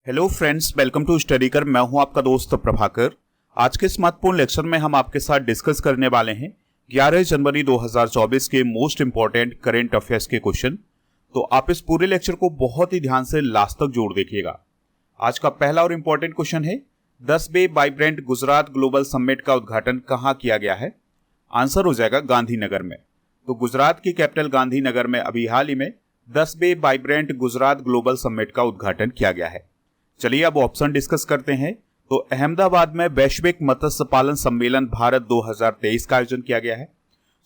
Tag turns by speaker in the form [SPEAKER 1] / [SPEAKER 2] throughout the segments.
[SPEAKER 1] Hello friends, welcome to study कर। मैं हूं आपका दोस्त प्रभाकर। आज के इस महत्वपूर्ण लेक्चर में हम आपके साथ डिस्कस करने वाले हैं 11 जनवरी 2024 के मोस्ट इंपॉर्टेंट करेंट अफेयर्स के क्वेश्चन। तो आप इस पूरे लेक्चर को बहुत ही ध्यान से लास्ट तक जोड़ देखिएगा। आज का पहला और इंपॉर्टेंट क्वेश्चन है 10वें वाइब्रेंट गुजरात ग्लोबल समिट का उद्घाटन कहाँ किया गया है? आंसर हो जाएगा गांधीनगर में। तो गुजरात की कैपिटल गांधीनगर में अभी हाल ही में 10वें वाइब्रेंट गुजरात ग्लोबल समिट का उद्घाटन किया गया है। चलिए अब ऑप्शन डिस्कस करते हैं। तो अहमदाबाद में वैश्विक मत्स्य पालन सम्मेलन भारत 2023 का आयोजन किया गया है।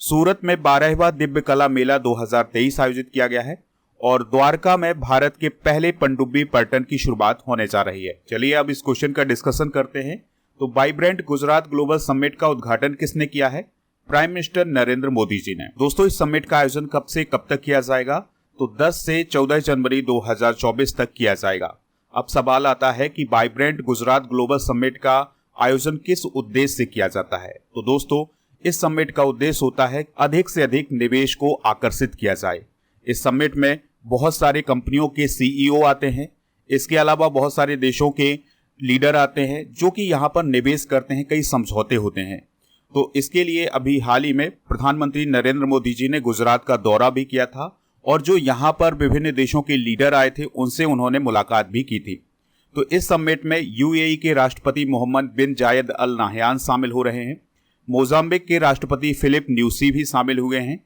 [SPEAKER 1] सूरत में 12वां दिव्य कला मेला 2023 आयोजित किया गया है और द्वारका में भारत के पहले पनडुब्बी पर्यटन की शुरुआत होने जा रही है। चलिए अब इस क्वेश्चन का डिस्कशन करते हैं। तो वाइब्रेंट गुजरात ग्लोबल समिट का उद्घाटन किसने किया है? प्राइम मिनिस्टर नरेंद्र मोदी जी ने। दोस्तों, इस समिट का आयोजन कब से कब तक किया जाएगा? तो 10 से 14 जनवरी 2024 तक किया जाएगा। अब सवाल आता है कि वाइब्रेंट गुजरात ग्लोबल समिट का आयोजन किस उद्देश्य से किया जाता है? तो दोस्तों, इस समिट का उद्देश्य होता है अधिक से अधिक निवेश को आकर्षित किया जाए। इस समिट में बहुत सारे कंपनियों के सीईओ आते हैं। इसके अलावा बहुत सारे देशों के लीडर आते हैं जो कि यहाँ पर निवेश करते हैं। कई समझौते होते हैं। तो इसके लिए अभी हाल ही में प्रधानमंत्री नरेंद्र मोदी जी ने गुजरात का दौरा भी किया था और जो यहाँ पर विभिन्न देशों के लीडर आए थे उनसे उन्होंने मुलाकात भी की थी। तो इस समिट में यूएई के राष्ट्रपति मोहम्मद बिन जायद अल नाहयान शामिल हो रहे हैं। मोजाम्बिक के राष्ट्रपति फिलिप न्यूसी भी शामिल हुए हैं।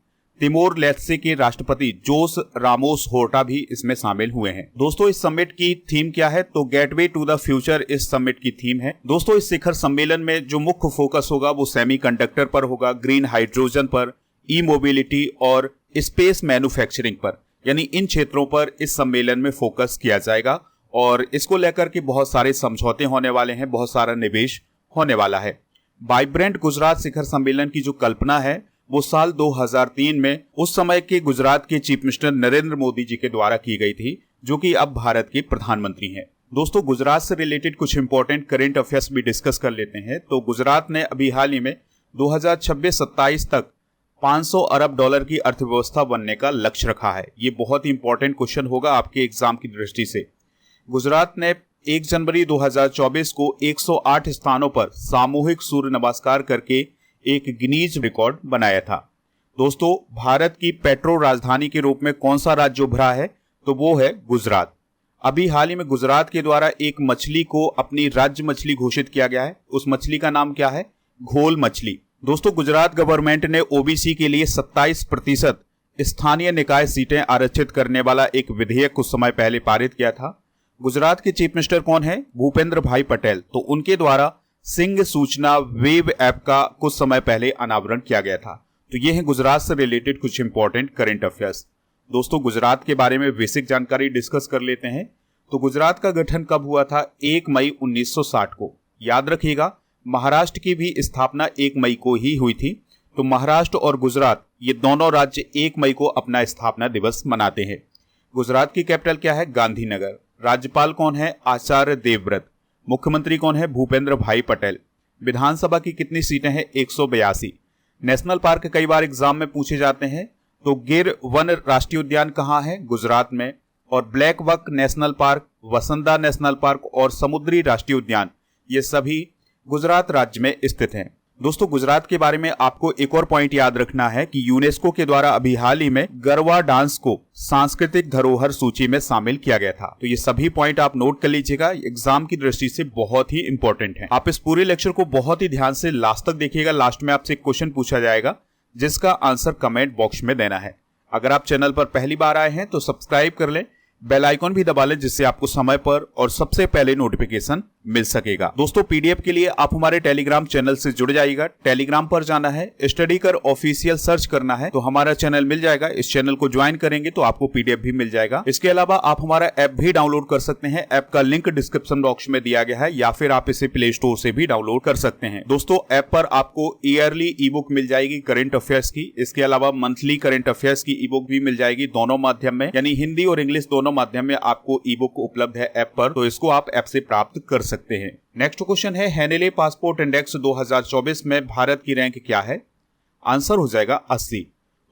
[SPEAKER 1] तिमोर लेस्टे के राष्ट्रपति जोस रामोस होर्टा भी इसमें शामिल हुए हैं। दोस्तों, इस समिट की थीम क्या है? तो गेटवे टू द फ्यूचर इस समिट की थीम है। दोस्तों, इस शिखर सम्मेलन में जो मुख्य फोकस होगा वो सेमीकंडक्टर पर होगा, ग्रीन हाइड्रोजन पर, ई मोबिलिटी और स्पेस मैन्युफैक्चरिंग पर, यानी इन क्षेत्रों पर इस सम्मेलन में फोकस किया जाएगा और इसको लेकर के बहुत सारे समझौते होने वाले हैं, बहुत सारा निवेश होने वाला है। वाइब्रेंट गुजरात शिखर सम्मेलन की जो कल्पना है वो साल 2003 में उस समय के गुजरात के चीफ मिनिस्टर नरेंद्र मोदी जी के द्वारा की गई थी, जो कि अब भारत के प्रधानमंत्री हैं। दोस्तों, गुजरात से रिलेटेड कुछ इंपॉर्टेंट करेंट अफेयर्स भी डिस्कस कर लेते हैं। तो गुजरात ने अभी हाल ही में 2026-27 तक 500 अरब डॉलर की अर्थव्यवस्था बनने का लक्ष्य रखा है। ये बहुत ही इंपॉर्टेंट क्वेश्चन होगा आपके एग्जाम की दृष्टि से। गुजरात ने 1 जनवरी 2024 को 108 स्थानों पर सामूहिक सूर्य नमस्कार करके एक गिनीज रिकॉर्ड बनाया था। दोस्तों, भारत की पेट्रो राजधानी के रूप में कौन सा राज्य उभरा है? तो वो है गुजरात। अभी हाल ही में गुजरात के द्वारा एक मछली को अपनी राज्य मछली घोषित किया गया है। उस मछली का नाम क्या है? घोल मछली। दोस्तों, गुजरात गवर्नमेंट ने ओबीसी के लिए 27% स्थानीय निकाय सीटें आरक्षित करने वाला एक विधेयक कुछ समय पहले पारित किया था। गुजरात के चीफ मिनिस्टर कौन है? भूपेंद्र भाई पटेल। तो उनके द्वारा सिंह सूचना वेब ऐप का कुछ समय पहले अनावरण किया गया था। तो ये है गुजरात से रिलेटेड कुछ इंपॉर्टेंट करेंट अफेयर्स। दोस्तों, गुजरात के बारे में बेसिक जानकारी डिस्कस कर लेते हैं। तो गुजरात का गठन कब हुआ था? 1 मई 1960 को। याद रखिएगा, महाराष्ट्र की भी स्थापना 1 मई को ही हुई थी। तो महाराष्ट्र और गुजरात ये दोनों राज्य 1 मई को अपना स्थापना दिवस मनाते हैं। गुजरात की कैपिटल क्या है? गांधीनगर। राज्यपाल कौन है? आचार्य देवव्रत। मुख्यमंत्री कौन है? भूपेंद्र भाई पटेल। विधानसभा की कितनी सीटें हैं? 182। नेशनल पार्क कई बार एग्जाम में पूछे जाते हैं। तो गिर वन राष्ट्रीय उद्यान कहाँ है? गुजरात में। और ब्लैक बक नेशनल पार्क, वसंदा नेशनल पार्क और समुद्री राष्ट्रीय उद्यान ये सभी गुजरात राज्य में स्थित हैं। दोस्तों, गुजरात के बारे में आपको एक और पॉइंट याद रखना है कि यूनेस्को के द्वारा अभी हाल ही में गरबा डांस को सांस्कृतिक धरोहर सूची में शामिल किया गया था। तो ये सभी पॉइंट आप नोट कर लीजिएगा, एग्जाम की दृष्टि से बहुत ही इंपॉर्टेंट है। आप इस पूरे लेक्चर को बहुत ही ध्यान से लास्ट तक देखिएगा। लास्ट में आपसे एक क्वेश्चन पूछा जाएगा जिसका आंसर कमेंट बॉक्स में देना है। अगर आप चैनल पर पहली बार आए हैं तो सब्सक्राइब कर लें, बेल आइकॉन भी दबा लें जिससे आपको समय पर और सबसे पहले नोटिफिकेशन मिल सकेगा। दोस्तों, पीडीएफ के लिए आप हमारे टेलीग्राम चैनल से जुड़ जाइएगा। टेलीग्राम पर जाना है, स्टडी कर ऑफिशियल सर्च करना है तो हमारा चैनल मिल जाएगा। इस चैनल को ज्वाइन करेंगे तो आपको पीडीएफ भी मिल जाएगा। इसके अलावा आप हमारा ऐप भी डाउनलोड कर सकते हैं। ऐप का लिंक डिस्क्रिप्शन बॉक्स में दिया गया है या फिर आप इसे प्ले स्टोर से भी डाउनलोड कर सकते हैं। दोस्तों, ऐप पर आपको ईयरली ई बुक मिल जाएगी करेंट अफेयर्स की। इसके अलावा मंथली करेंट अफेयर्स की ई बुक भी मिल जाएगी, दोनों माध्यम में, यानी हिंदी और इंग्लिश दोनों माध्यम में आपको ई बुक उपलब्ध है ऐप पर। तो इसको आप ऐप से प्राप्त कर सकते हैं। नेक्स्ट क्वेश्चन है हैनेले पासपोर्ट इंडेक्स 2024 में भारत की रैंक क्या है? आंसर हो जाएगा 80।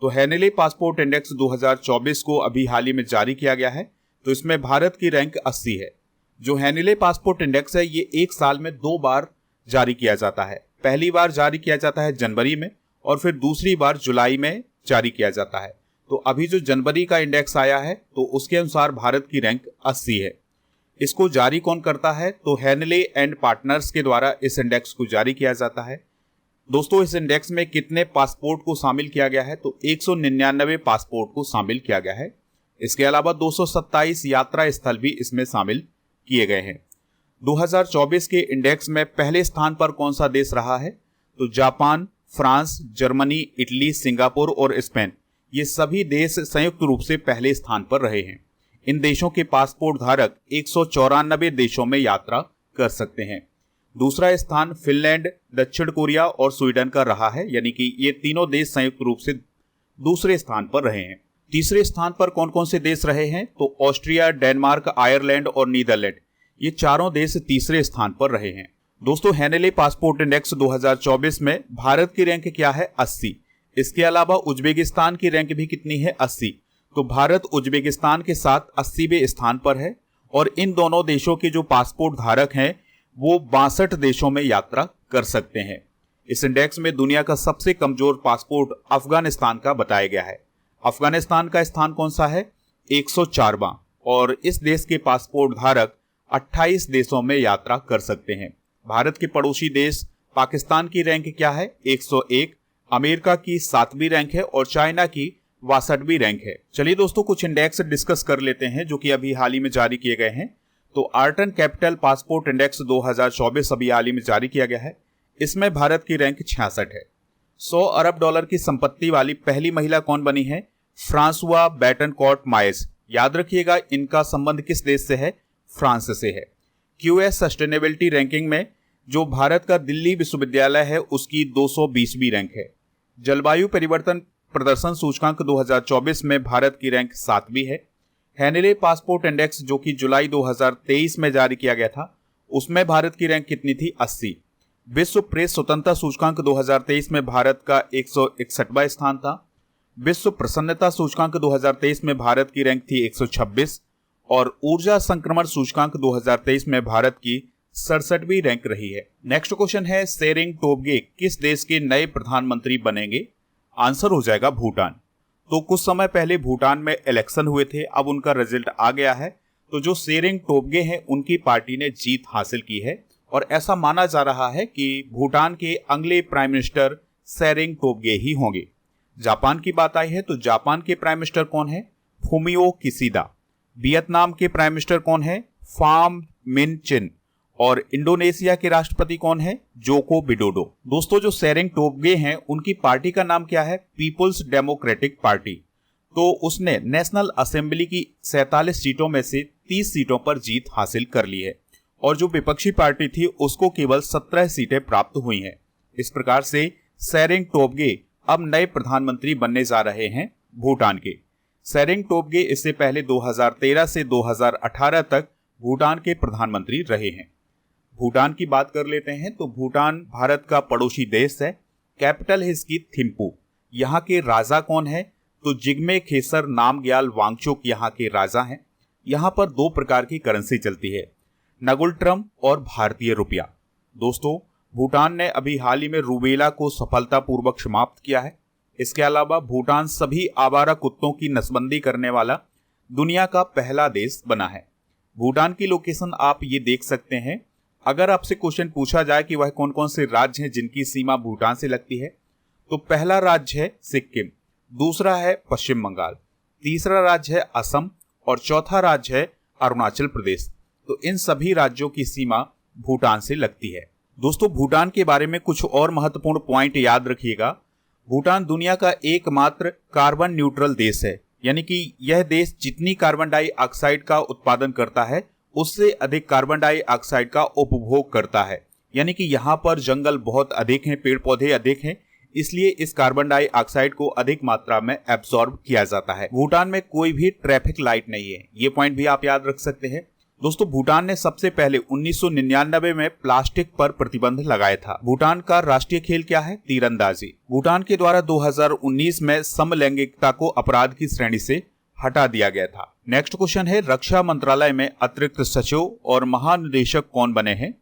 [SPEAKER 1] तो हैनेले पासपोर्ट इंडेक्स 2024 को अभी हाल ही में जारी किया गया है। तो इसमें भारत की रैंक 80 है। जो हैनिले पासपोर्ट इंडेक्स है ये एक साल में 2 बार जारी किया जाता है। पहली बार जारी किया जाता है जनवरी में और फिर दूसरी बार जुलाई में जारी किया जाता है। तो अभी जो जनवरी का इंडेक्स आया है तो उसके अनुसार भारत की रैंक 80 है। इसको जारी कौन करता है? तो हैनिले एंड पार्टनर्स के द्वारा इस इंडेक्स को जारी किया जाता है। दोस्तों इस इंडेक्स में कितने पासपोर्ट को शामिल किया गया है? तो 199 पासपोर्ट को शामिल किया गया है। इसके अलावा 227 यात्रा स्थल भी इसमें शामिल किए गए हैं। 2024 के इंडेक्स में पहले स्थान पर कौन सा देश रहा है? तो Japan, France, Germany, Italy, Singapore और स्पेन, ये सभी देश संयुक्त रूप से पहले स्थान पर रहे हैं। इन देशों के पासपोर्ट धारक 194 देशों में यात्रा कर सकते हैं। दूसरा स्थान फिनलैंड, दक्षिण कोरिया और स्वीडन का रहा है, यानी कि ये तीनों देश संयुक्त रूप से दूसरे स्थान पर रहे हैं। तीसरे स्थान पर कौन कौन से देश रहे हैं? तो ऑस्ट्रिया, डेनमार्क, आयरलैंड और नीदरलैंड, ये चारों देश तीसरे स्थान पर रहे हैं। दोस्तों हैनिले पासपोर्ट इंडेक्स 2024 में भारत की रैंक क्या है? 80। इसके अलावा उज्बेकिस्तान की रैंक भी कितनी है? 80। तो भारत उज्बेकिस्तान के साथ 80वें स्थान पर है और इन दोनों देशों के जो पासपोर्ट धारक हैं वो 62 देशों में यात्रा कर सकते हैं। इस इंडेक्स में दुनिया का सबसे कमजोर पासपोर्ट अफगानिस्तान का बताया गया है। अफगानिस्तान का स्थान कौन सा है? 104वां, और इस देश के पासपोर्ट धारक 28 देशों में यात्रा कर सकते हैं। भारत के पड़ोसी देश पाकिस्तान की रैंक क्या है? 101, अमेरिका की 7वीं रैंक है और चाइना की 62वीं रैंक है। चलिए दोस्तों कुछ इंडेक्स डिस्कस कर लेते हैं जो कि अभी हाल ही में जारी किए गए हैं। तो आर्टन कैपिटल पासपोर्ट इंडेक्स 2024 अभी हाल ही में जारी किया गया है। इसमें भारत की रैंक 66 है। 100 अरब डॉलर की संपत्ति वाली पहली महिला कौन बनी है? Françoise Bettencourt Meyers. याद रखिएगा इनका संबंध किस देश से है? फ्रांस से है। क्यूएस सस्टेनेबिलिटी रैंकिंग में जो भारत का दिल्ली विश्वविद्यालय है उसकी 220वीं रैंक है। जलवायु परिवर्तन प्रदर्शन सूचकांक 2024 में भारत की रैंक 7वीं है। हैनिले पासपोर्ट इंडेक्स जो कि जुलाई 2023 में जारी किया गया था उसमें भारत की रैंक कितनी थी? 80। विश्व प्रेस स्वतंत्रता सूचकांक 2023 में भारत का 161वां स्थान था। विश्व प्रसन्नता सूचकांक 2023 में भारत की रैंक थी 126 और ऊर्जा संक्रमण सूचकांक 2023 में भारत की 67वीं रैंक रही है। नेक्स्ट क्वेश्चन है त्शेरिंग टोब्गे किस देश के नए प्रधानमंत्री बनेंगे? आंसर हो जाएगा भूटान। तो कुछ समय पहले भूटान में इलेक्शन हुए थे, अब उनका रिजल्ट आ गया है। तो जो त्शेरिंग टोब्गे हैं उनकी पार्टी ने जीत हासिल की है और ऐसा माना जा रहा है कि भूटान के अगले प्राइम मिनिस्टर त्शेरिंग टोब्गे ही होंगे। जापान की बात आई है तो जापान के प्राइम मिनिस्टर कौन है? Fumio Kishida. वियतनाम के प्राइम मिनिस्टर कौन है? फाम मिन चिन। और इंडोनेशिया के राष्ट्रपति कौन है? Joko Widodo. दोस्तों जो त्शेरिंग टोब्गे हैं उनकी पार्टी का नाम क्या है? People's Democratic Party. तो उसने नेशनल असेंबली की 47 सीटों में से 30 सीटों पर जीत हासिल कर ली है और जो विपक्षी पार्टी थी उसको केवल 17 सीटें प्राप्त हुई हैं। इस प्रकार से त्शेरिंग टोब्गे अब नए प्रधानमंत्री बनने जा रहे हैं भूटान के। त्शेरिंग टोब्गे इससे पहले 2013 से 2018 तक भूटान के प्रधानमंत्री रहे हैं। भूटान की बात कर लेते हैं तो भूटान भारत का पड़ोसी देश है। कैपिटल है इसकी थिम्पू। यहाँ के राजा कौन है? तो जिग्मे खेसर नामग्याल वांगचुक यहाँ के राजा हैं। यहाँ पर 2 प्रकार की करेंसी चलती है, नगुल-ट्रम और भारतीय रुपया। दोस्तों भूटान ने अभी हाल ही में रूबेला को सफलतापूर्वक समाप्त किया है। इसके अलावा भूटान सभी आवारा कुत्तों की नसबंदी करने वाला दुनिया का पहला देश बना है। भूटान की लोकेशन आप ये देख सकते हैं। अगर आपसे क्वेश्चन पूछा जाए कि वह कौन कौन से राज्य हैं जिनकी सीमा भूटान से लगती है, तो पहला राज्य है सिक्किम, दूसरा है पश्चिम बंगाल, तीसरा राज्य है असम और चौथा राज्य है अरुणाचल प्रदेश। तो इन सभी राज्यों की सीमा भूटान से लगती है। दोस्तों भूटान के बारे में कुछ और महत्वपूर्ण पॉइंट याद रखिएगा। भूटान दुनिया का एकमात्र कार्बन न्यूट्रल देश है, यानी कि यह देश जितनी कार्बन डाइऑक्साइड का उत्पादन करता है उससे अधिक कार्बन डाइऑक्साइड का उपभोग करता है। यानी कि यहाँ पर जंगल बहुत अधिक हैं, पेड़ पौधे अधिक हैं, इसलिए इस कार्बन डाइऑक्साइड को अधिक मात्रा में एब्सॉर्ब किया जाता है। भूटान में कोई भी ट्रैफिक लाइट नहीं है, ये पॉइंट भी आप याद रख सकते हैं। दोस्तों भूटान ने सबसे पहले 1999 में प्लास्टिक पर प्रतिबंध लगाया था। भूटान का राष्ट्रीय खेल क्या है? तीरंदाजी। भूटान के द्वारा 2019 में समलैंगिकता को अपराध की श्रेणी से हटा दिया गया था। नेक्स्ट क्वेश्चन है, रक्षा मंत्रालय में अतिरिक्त सचिव और महानिदेशक कौन बने हैं?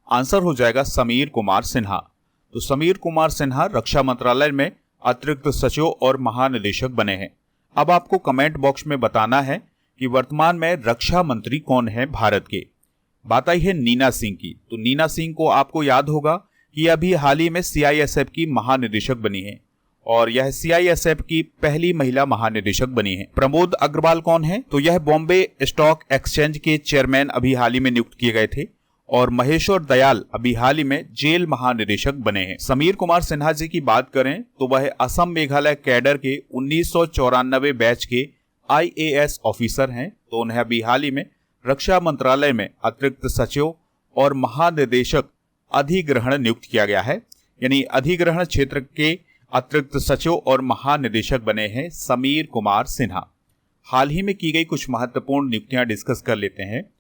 [SPEAKER 1] आंसर हो जाएगा समीर कुमार सिन्हा। तो समीर कुमार सिन्हा रक्षा मंत्रालय में अतिरिक्त सचिव और महानिदेशक बने हैं। अब आपको कमेंट बॉक्स में बताना है कि वर्तमान में रक्षा मंत्री कौन है भारत के। बात आई है नीना सिंह की। तो नीना सिंह को आपको याद होगा कि अभी हाल ही में CISF की महानिदेशक बनी है और यह CISF की पहली महिला महानिदेशक बनी है। प्रमोद अग्रवाल कौन है? तो यह बॉम्बे स्टॉक एक्सचेंज के चेयरमैन अभी हाल ही में नियुक्त किए गए थे और महेश्वर दयाल अभी हाल ही में जेल महानिदेशक बने हैं। समीर कुमार सिन्हा जी की बात करें तो वह असम मेघालय कैडर के 1994 बैच के IAS ऑफिसर हैं। तो उन्हें अभी हाल ही में रक्षा मंत्रालय में अतिरिक्त सचिव और महानिदेशक अधिग्रहण नियुक्त किया गया है, यानी अधिग्रहण क्षेत्र के अतिरिक्त सचिव और महानिदेशक बने हैं समीर कुमार सिन्हा। हाल ही में की गई कुछ महत्वपूर्ण नियुक्तियां डिस्कस कर लेते हैं।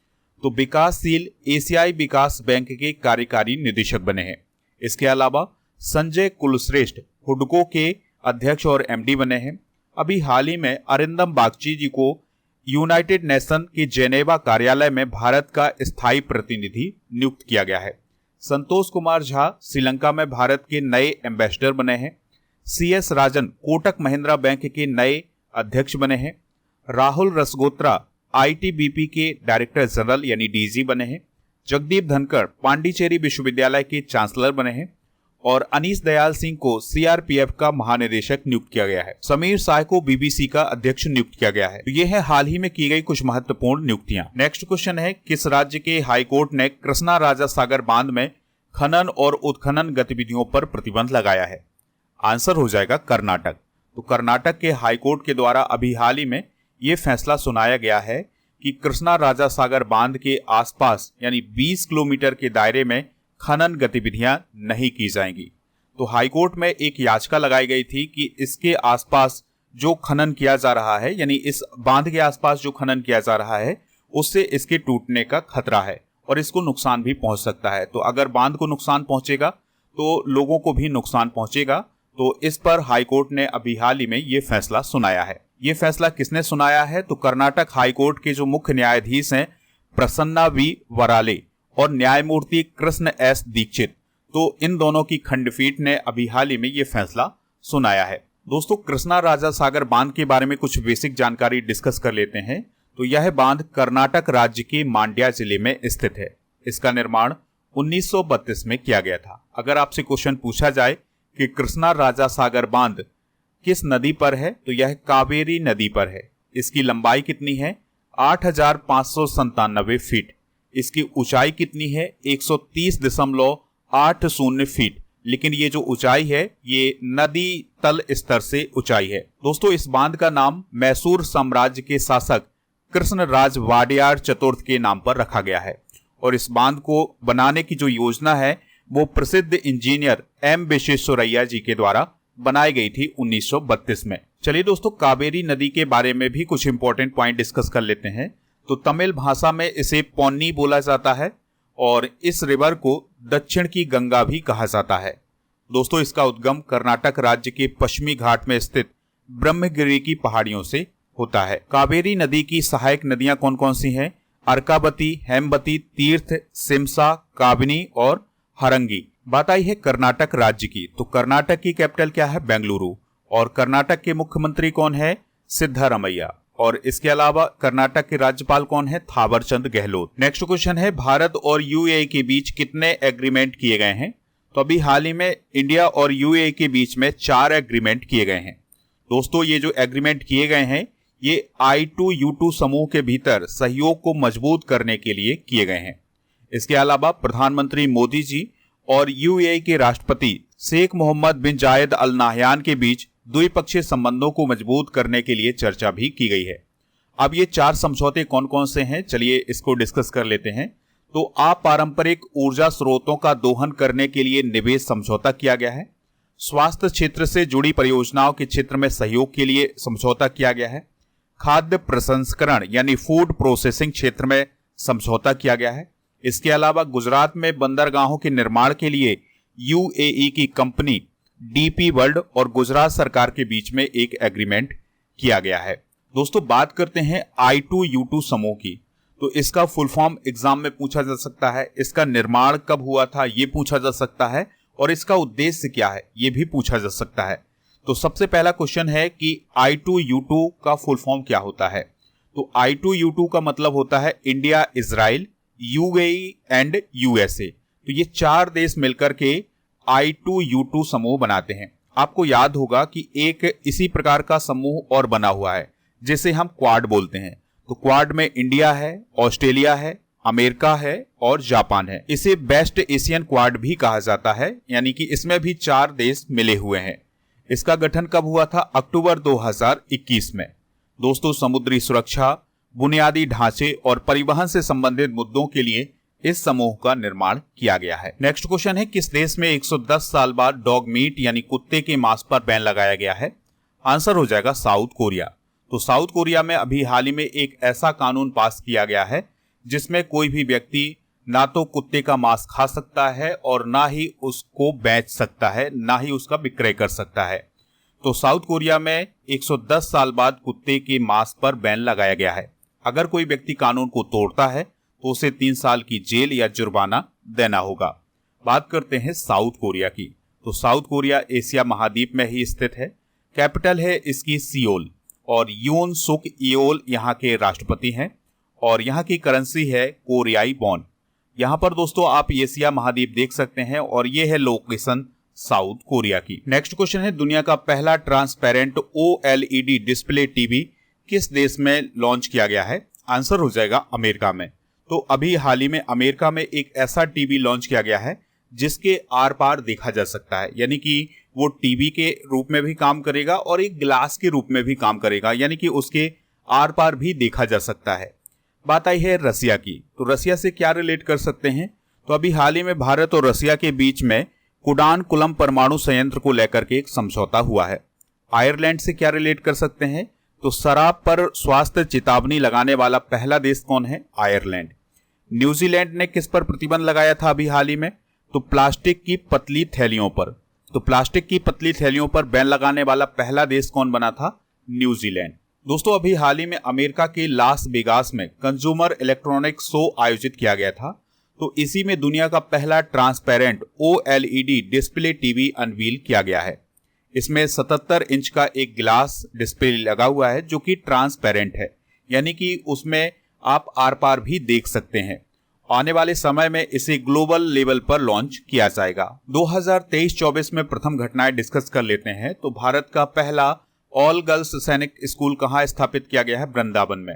[SPEAKER 1] तो विकासशील एशियाई विकास बैंक के कार्यकारी निदेशक बने हैं। इसके अलावा संजय कुलश्रेष्ठ हुडको के अध्यक्ष और MD बने हैं। अभी हाल ही में अरिंदम बागची जी को यूनाइटेड नेशन के जेनेवा कार्यालय में भारत का स्थायी प्रतिनिधि नियुक्त किया गया है। संतोष कुमार झा श्रीलंका में भारत के नए एम्बेसडर बने हैं। CS राजन कोटक महिंद्रा बैंक के नए अध्यक्ष बने हैं। राहुल रसगोत्रा ITBP के डायरेक्टर जनरल यानी DG बने हैं। जगदीप धनखड़ पांडिचेरी विश्वविद्यालय के चांसलर बने हैं और अनीस दयाल सिंह को CRPF का महानिदेशक नियुक्त किया गया है। समीर साय को BBC का अध्यक्ष नियुक्त किया गया है। तो ये है हाल ही में की गई कुछ महत्वपूर्ण नियुक्तियां। नेक्स्ट क्वेश्चन है, किस राज्य के हाईकोर्ट ने कृष्णा राजा सागर बांध में खनन और उत्खनन गतिविधियों पर प्रतिबंध लगाया है? आंसर हो जाएगा कर्नाटक। तो कर्नाटक के हाईकोर्ट के द्वारा अभी हाल ही में ये फैसला सुनाया गया है कि कृष्णा राजा सागर बांध के आसपास यानी 20 किलोमीटर के दायरे में खनन गतिविधियां नहीं की जाएंगी। तो हाईकोर्ट में एक याचिका लगाई गई थी कि इसके आसपास जो खनन किया जा रहा है, यानी इस बांध के आसपास जो खनन किया जा रहा है उससे इसके टूटने का खतरा है और इसको नुकसान भी पहुंच सकता है। तो अगर बांध को नुकसान पहुंचेगा तो लोगों को भी नुकसान पहुंचेगा। तो इस पर हाईकोर्ट ने अभी हाल ही में ये फैसला सुनाया है। ये फैसला किसने सुनाया है? तो कर्नाटक हाईकोर्ट के जो मुख्य न्यायाधीश हैं प्रसन्ना V वराले और न्यायमूर्ति कृष्ण S दीक्षित, तो इन दोनों की खंडपीठ ने अभी हाल ही में ये फैसला सुनाया है। दोस्तों, कृष्णा राजा सागर बांध के बारे में कुछ बेसिक जानकारी डिस्कस कर लेते हैं। तो यह बांध कर्नाटक राज्य के मांड्या जिले में स्थित है। इसका निर्माण 1932 में किया गया था। अगर आपसे क्वेश्चन पूछा जाए कि कृष्णा राजा सागर बांध किस नदी पर है, तो यह कावेरी नदी पर है। इसकी लंबाई कितनी है? 8,597 फीट। इसकी ऊंचाई कितनी है? 130.80 फीट। लेकिन ये जो ऊंचाई है ये नदी तल स्तर से ऊंचाई है। दोस्तों, इस बांध का नाम मैसूर साम्राज्य के शासक कृष्णराज वाडियार चतुर्थ के नाम पर रखा गया है और इस बांध को बनाने की जो योजना है वो प्रसिद्ध इंजीनियर M विश्वेश्वरैया जी के द्वारा बनाई गई थी 1932 में। चलिए दोस्तों, कावेरी नदी के बारे में भी कुछ इंपॉर्टेंट पॉइंट डिस्कस कर लेते हैं। तो तमिल भाषा में इसे पोन्नी बोला जाता है और इस रिवर को दक्षिण की गंगा भी कहा जाता है। दोस्तों, इसका उद्गम कर्नाटक राज्य के पश्चिमी घाट में स्थित ब्रह्मगिरी की पहाड़ियों से होता है। कावेरी नदी की सहायक नदियां कौन कौन सी हैं? अर्कावती, हेमवती, तीर्थ, सिमसा, काबिनी और हरंगी। बात आई है कर्नाटक राज्य की। तो कर्नाटक की कैपिटल क्या है? बेंगलुरु। और कर्नाटक के मुख्यमंत्री कौन है? सिद्धारमैया। और इसके अलावा कर्नाटक के राज्यपाल कौन है? थावरचंद गहलोत। नेक्स्ट क्वेश्चन है, भारत और UAE के बीच कितने एग्रीमेंट किए गए हैं? तो अभी हाल ही में इंडिया और UAE के बीच में 4 एग्रीमेंट किए गए हैं। दोस्तों, ये जो एग्रीमेंट किए गए हैं ये I2U2 समूह के भीतर सहयोग को मजबूत करने के लिए किए गए हैं। इसके अलावा प्रधानमंत्री मोदी जी और UAE के राष्ट्रपति शेख मोहम्मद बिन जायद अल नाहयान के बीच द्विपक्षीय संबंधों को मजबूत करने के लिए चर्चा भी की गई है। अब ये 4 समझौते कौन कौन से हैं, चलिए इसको डिस्कस कर लेते हैं। तो अपारंपरिक ऊर्जा स्रोतों का दोहन करने के लिए निवेश समझौता किया गया है। स्वास्थ्य क्षेत्र से जुड़ी परियोजनाओं के क्षेत्र में सहयोग के लिए समझौता किया गया है। खाद्य प्रसंस्करण यानी फूड प्रोसेसिंग क्षेत्र में समझौता किया गया है। इसके अलावा गुजरात में बंदरगाहों के निर्माण के लिए UAE की कंपनी DP वर्ल्ड और गुजरात सरकार के बीच में एक एग्रीमेंट किया गया है। दोस्तों बात करते हैं I2U2 समूह की, तो इसका फुल फॉर्म एग्जाम में पूछा जा सकता है, इसका निर्माण कब हुआ था ये पूछा जा सकता है, और इसका उद्देश्य क्या है ये भी पूछा जा सकता है। तो सबसे पहला क्वेश्चन है कि I2U2 का फुल फॉर्म क्या होता है। तो I2U2 का मतलब होता है India, Israel, UAE and USA। तो ये 4 देश मिलकर के I2U2 समूह बनाते हैं। आपको याद होगा कि एक इसी प्रकार का समूह और बना हुआ है जिसे हम क्वाड बोलते हैं। तो क्वाड में इंडिया है, ऑस्ट्रेलिया है, अमेरिका है और जापान है। इसे बेस्ट एशियन क्वाड भी कहा जाता है, यानी कि इसमें भी 4 देश मिले हुए हैं। इसका गठन कब हुआ था? अक्टूबर 2021 में। दोस्तों समुद्री सुरक्षा, बुनियादी ढांचे और परिवहन से संबंधित मुद्दों के लिए इस समूह का निर्माण किया गया है। नेक्स्ट क्वेश्चन है, किस देश में 110 साल बाद डॉग मीट यानी कुत्ते के मांस पर बैन लगाया गया है? आंसर हो जाएगा साउथ कोरिया। तो साउथ कोरिया में अभी हाल ही में एक ऐसा कानून पास किया गया है जिसमें कोई भी व्यक्ति ना तो कुत्ते का मांस खा सकता है और ना ही उसको बेच सकता है, ना ही उसका विक्रय कर सकता है। तो साउथ कोरिया में 110 साल बाद कुत्ते के मांस पर बैन लगाया गया है। अगर कोई व्यक्ति कानून को तोड़ता है तो उसे 3 साल की जेल या जुर्माना देना होगा। बात करते हैं साउथ कोरिया की। तो साउथ कोरिया एशिया महाद्वीप में ही स्थित है। कैपिटल है इसकी सियोल और यून सुक इयोल यहाँ के राष्ट्रपति हैं और यहाँ की करेंसी है कोरियाई वॉन। यहाँ पर दोस्तों आप एशिया महाद्वीप देख सकते हैं और ये है लोकेशन साउथ कोरिया की। नेक्स्ट क्वेश्चन है, दुनिया का पहला ट्रांसपेरेंट OLED डिस्प्ले टीवी किस देश में लॉन्च किया गया है? आंसर हो जाएगा अमेरिका में। तो अभी हाल ही में अमेरिका में एक ऐसा टीवी लॉन्च किया गया है जिसके आर पार देखा जा सकता है, यानी कि वो टीवी के रूप में भी काम करेगा और एक ग्लास के रूप में भी काम करेगा, यानी कि उसके आर पार भी देखा जा सकता है। बात आई है रसिया की। तो रसिया से क्या रिलेट कर सकते हैं? तो अभी हाल ही में भारत और रसिया के बीच में कुडानकुलम परमाणु संयंत्र को लेकर के एक समझौता हुआ है। आयरलैंड से क्या रिलेट कर सकते हैं? तो शराब पर स्वास्थ्य चेतावनी लगाने वाला पहला देश कौन है? आयरलैंड। न्यूजीलैंड ने किस पर प्रतिबंध लगाया था अभी हाल ही में? तो प्लास्टिक की पतली थैलियों पर। तो प्लास्टिक की पतली थैलियों पर बैन लगाने वाला पहला देश कौन बना था? न्यूजीलैंड। दोस्तों अभी हाल ही में अमेरिका के लास वेगास में कंज्यूमर इलेक्ट्रॉनिक शो आयोजित किया गया था। तो इसी में दुनिया का पहला transparent OLED display TV unveil किया गया है। इसमें 77 इंच का एक ग्लास डिस्प्ले लगा हुआ है जो कि ट्रांसपेरेंट है, यानी कि उसमें आप आर पार भी देख सकते हैं। आने वाले समय में इसे ग्लोबल लेवल पर लॉन्च किया जाएगा। 2023-24 में प्रथम घटनाएं डिस्कस कर लेते हैं। तो भारत का पहला ऑल गर्ल्स सैनिक स्कूल कहाँ स्थापित किया गया है? वृंदावन में।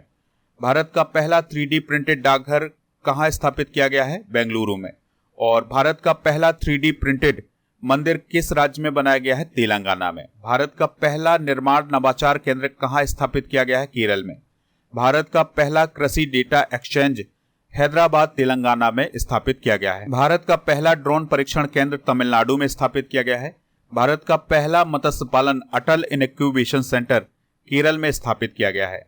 [SPEAKER 1] भारत का पहला 3D प्रिंटेड डाकघर कहाँ स्थापित किया गया है? बेंगलुरु में। और भारत का पहला 3D प्रिंटेड मंदिर किस राज्य में बनाया गया है? तेलंगाना में। भारत का पहला निर्माण नवाचार केंद्र कहाँ स्थापित किया गया है? केरल में। भारत का पहला कृषि डेटा एक्सचेंज हैदराबाद तेलंगाना में स्थापित किया गया है। भारत का पहला ड्रोन परीक्षण केंद्र तमिलनाडु में स्थापित किया गया है। भारत का पहला मत्स्य पालन अटल इनक्यूबेशन सेंटर केरल में स्थापित किया गया है।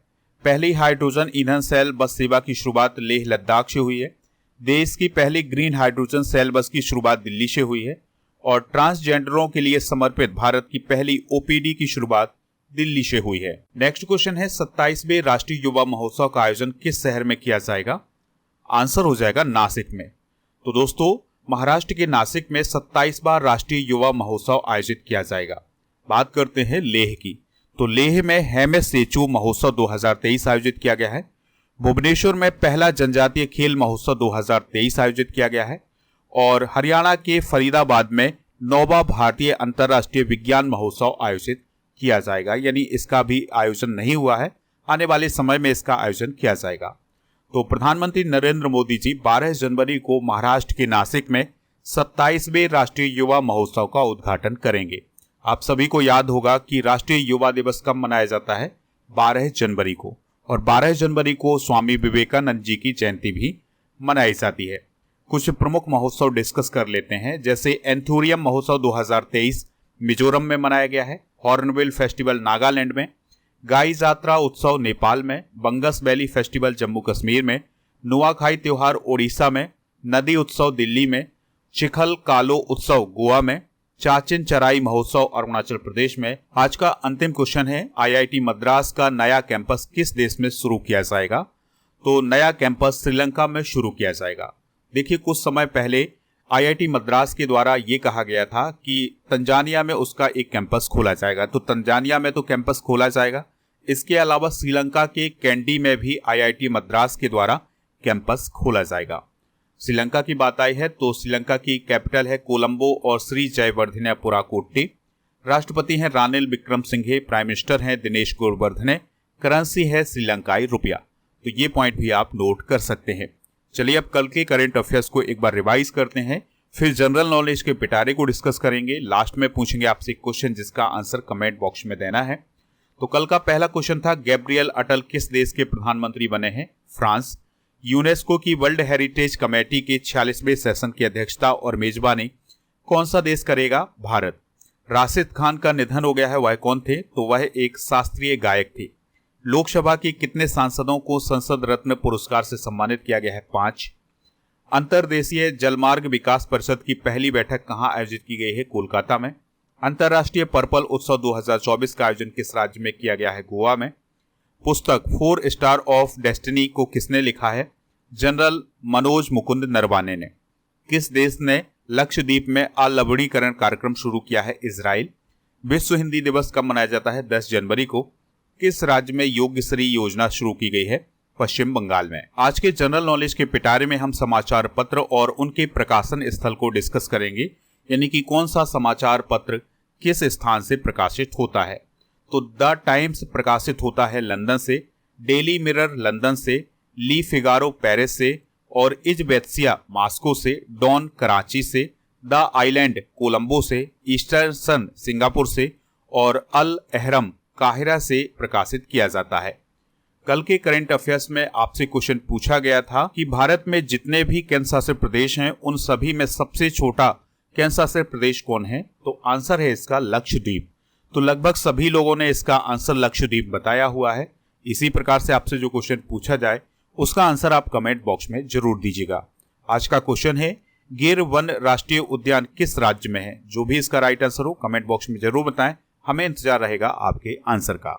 [SPEAKER 1] पहली हाइड्रोजन ईंधन सेल बस सेवा की शुरुआत लेह लद्दाख से हुई है। देश की पहली ग्रीन हाइड्रोजन सेल बस की शुरुआत दिल्ली से हुई है। और ट्रांसजेंडरों के लिए समर्पित भारत की पहली OPD की शुरुआत दिल्ली से हुई है। नेक्स्ट क्वेश्चन है, 27वें राष्ट्रीय युवा महोत्सव का आयोजन किस शहर में किया जाएगा? आंसर हो जाएगा नासिक में। तो दोस्तों महाराष्ट्र के नासिक में 27वां राष्ट्रीय युवा महोत्सव आयोजित किया जाएगा। बात करते हैं लेह की। तो लेह में हेमेसेचू महोत्सव 2023 आयोजित किया गया है। भुवनेश्वर में पहला जनजातीय खेल महोत्सव 2023 आयोजित किया गया है। और हरियाणा के फरीदाबाद में 9वां भारतीय अंतर्राष्ट्रीय विज्ञान महोत्सव आयोजित किया जाएगा, यानी इसका भी आयोजन नहीं हुआ है, आने वाले समय में इसका आयोजन किया जाएगा। तो प्रधानमंत्री नरेंद्र मोदी जी 12 जनवरी को महाराष्ट्र के नासिक में 27वें राष्ट्रीय युवा महोत्सव का उद्घाटन करेंगे। आप सभी को याद होगा कि राष्ट्रीय युवा दिवस कब मनाया जाता है? 12 जनवरी को। और 12 जनवरी को स्वामी विवेकानंद जी की जयंती भी मनाई जाती है। कुछ प्रमुख महोत्सव डिस्कस कर लेते हैं, जैसे एंथोरियम महोत्सव 2023 मिजोरम में मनाया गया है। हॉर्नबिल फेस्टिवल नागालैंड में। गाई जात्रा उत्सव नेपाल में। बंगस वैली फेस्टिवल जम्मू कश्मीर में। नुआखाई त्योहार ओडिशा में। नदी उत्सव दिल्ली में। चिखल कालो उत्सव गोवा में। चाचिन चराई महोत्सव अरुणाचल प्रदेश में। आज का अंतिम क्वेश्चन है, आईआईटी मद्रास का नया कैंपस किस देश में शुरू किया जाएगा? तो नया कैंपस श्रीलंका में शुरू किया जाएगा। देखिए, कुछ समय पहले आईआईटी मद्रास के द्वारा ये कहा गया था कि तंजानिया में उसका एक कैंपस खोला जाएगा, तो तंजानिया में तो कैंपस खोला जाएगा। इसके अलावा श्रीलंका के कैंडी में भी आईआईटी मद्रास के द्वारा कैंपस खोला जाएगा। श्रीलंका की बात आई है तो श्रीलंका की कैपिटल है कोलंबो और श्री जयवर्धने पुराकोट्टी। राष्ट्रपति हैं रानिल विक्रमसिंघे, प्राइम मिनिस्टर हैं दिनेश गुणवर्धने, करेंसी है श्रीलंकाई रुपया। तो ये पॉइंट भी आप नोट कर सकते हैं। चलिए अब कल के करंट अफेयर्स को एक बार रिवाइज करते हैं, फिर जनरल नॉलेज के पिटारे को डिस्कस करेंगे। लास्ट में पूछेंगे आपसे एक क्वेश्चन जिसका आंसर कमेंट बॉक्स में देना है। तो कल का पहला क्वेश्चन था, गैब्रियल अटल किस देश के प्रधानमंत्री बने हैं? फ्रांस। यूनेस्को की वर्ल्ड हेरिटेज कमेटी के 46वें सेशन की अध्यक्षता और मेजबानी कौन सा देश करेगा? भारत। राशिद खान का निधन हो गया है, वह कौन थे? तो वह एक शास्त्रीय गायक थे। लोकसभा के कितने सांसदों को संसद रत्न पुरस्कार से सम्मानित किया गया है? 5। अंतर्देशीय जलमार्ग विकास परिषद की पहली बैठक कहां आयोजित की गई है? कोलकाता में। अंतर्राष्ट्रीय पर्पल उत्सव 2024 का आयोजन किस राज्य में किया गया है? गोवा में। पुस्तक 4 स्टार ऑफ डेस्टिनी को किसने लिखा है? जनरल मनोज मुकुंद नरवाने ने। किस देश ने लक्षद्वीप में अलवणीकरण कार्यक्रम शुरू किया है? इजराइल। विश्व हिंदी दिवस कब मनाया जाता है? 10 जनवरी को। किस राज्य में योग्यश्री योजना शुरू की गई है? पश्चिम बंगाल में। आज के जनरल नॉलेज के पिटारे में हम समाचार पत्र और उनके प्रकाशन स्थल को डिस्कस करेंगे, यानी कि कौन सा समाचार पत्र किस स्थान से प्रकाशित होता है। तो द टाइम्स प्रकाशित होता है लंदन से, डेली मिरर लंदन से, ली फिगारो पेरिस से और इजबेत्सिया मास्को से, डॉन कराची से, द आइलैंड कोलंबो से, ईस्टर्न सन सिंगापुर से और अल अहरम काहिरा से प्रकाशित किया जाता है। कल के करंट अफेयर्स में आपसे क्वेश्चन पूछा गया था कि भारत में जितने भी केंद्र शासित प्रदेश हैं उन सभी में सबसे छोटा केंद्र शासित प्रदेश कौन है? तो आंसर है इसका लक्षद्वीप। तो लगभग सभी लोगों ने इसका आंसर लक्षद्वीप बताया हुआ है। इसी प्रकार से आपसे जो क्वेश्चन पूछा जाए उसका आंसर आप कमेंट बॉक्स में जरूर दीजिएगा। आज का क्वेश्चन है, गिर वन राष्ट्रीय उद्यान किस राज्य में है? जो भी इसका राइट आंसर हो कमेंट बॉक्स में जरूर बताएं, हमें इंतजार रहेगा आपके आंसर का।